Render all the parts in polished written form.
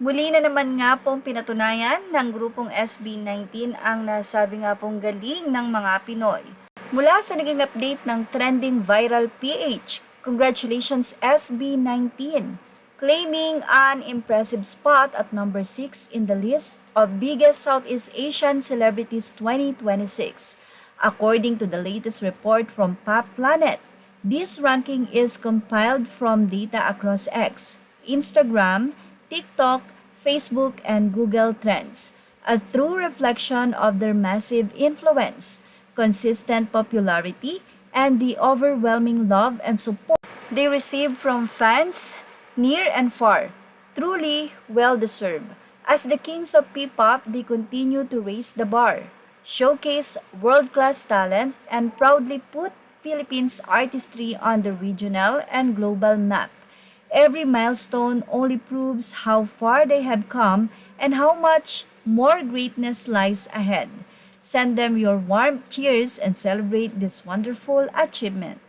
Muli na naman nga pong pinatunayan ng grupong SB19 ang nasabi nga pong galing ng mga Pinoy. Mula sa naging update ng trending viral PH, congratulations SB19, claiming an impressive spot at number 6 in the list of biggest Southeast Asian celebrities 2026. According to the latest report from Pop Planet, this ranking is compiled from data across X, Instagram, TikTok, Facebook, and Google Trends, a true reflection of their massive influence, consistent popularity, and the overwhelming love and support they receive from fans near and far. Truly well-deserved. As the kings of P-pop, they continue to raise the bar, showcase world-class talent, and proudly put Philippines artistry on the regional and global map. Every milestone only proves how far they have come and how much more greatness lies ahead. Send them your warm cheers and celebrate this wonderful achievement.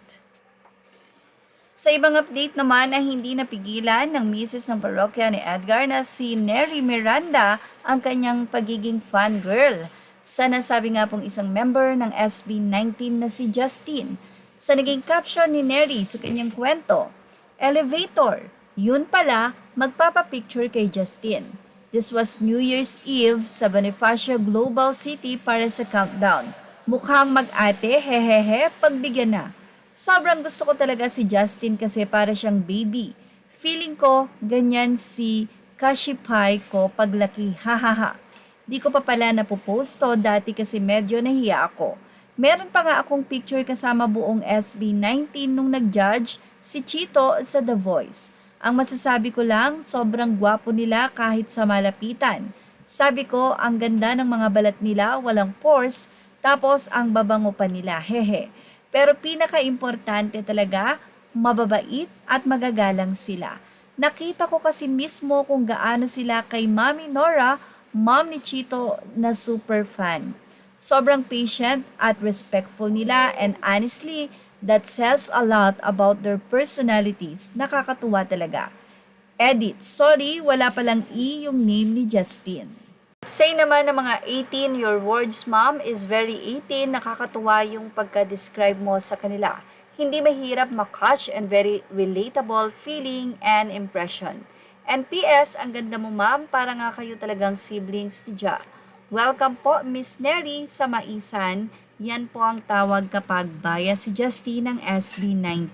Sa ibang update naman ay hindi napigilan ng misis ng parokya ni Edgar na si Nery Miranda ang kanyang pagiging fangirl sa nasabi nga pong isang member ng SB19 na si Justin. Sa naging caption ni Nery sa kanyang kwento, Elevator. Yun pala, magpapapicture kay Justin. This was New Year's Eve sa Bonifacio Global City para sa countdown. Mukhang mag-ate, hehehe, pagbigyan na. Sobrang gusto ko talaga si Justin kasi para siyang baby. Feeling ko, ganyan si Kashipai ko paglaki, hahaha. Di ko pa pala napoposto dati kasi medyo nahiya ako. Meron pa nga akong picture kasama buong SB19 nung nag-judge si Chito sa The Voice. Ang masasabi ko lang, sobrang gwapo nila kahit sa malapitan. Sabi ko, ang ganda ng mga balat nila, walang pores, tapos ang babango pa nila, hehe. Pero pinaka-importante talaga, mababait at magagalang sila. Nakita ko kasi mismo kung gaano sila kay Mami Nora, mom ni Chito na super fan. Sobrang patient at respectful nila and honestly, that says a lot about their personalities. Nakakatuwa talaga. Edit, sorry, wala palang E yung name ni Justin. Say naman ng mga 18, your words mom is very 18. Nakakatuwa yung pagka-describe mo sa kanila. Hindi mahirap makatch and very relatable feeling and impression. And PS, ang ganda mo ma'am, para nga kayo talagang siblings ni Ja. Welcome po Miss Nery sa Maisan. Yan po ang tawag kapag bias si Justin ng SB19.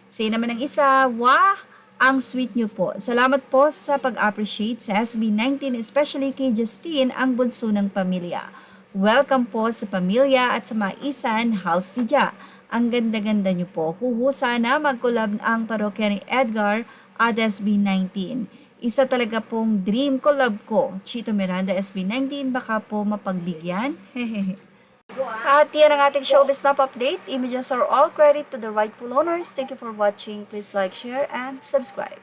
Say naman ng isa, wah! Ang sweet nyo po. Salamat po sa pag-appreciate sa SB19, especially kay Justin, ang bunso ng pamilya. Welcome po sa pamilya at sa Maisan House ni Ja. Ang ganda-ganda nyo po. Sana mag-collab ang parokya ni Edgar at SB19. Isa talaga pong dream collab ko. Chito Miranda, SB19, baka po mapagbigyan. Hehehe. At yan ang ating showbiz snap update. Images are all credit to the rightful owners. Thank you for watching. Please like, share, and subscribe.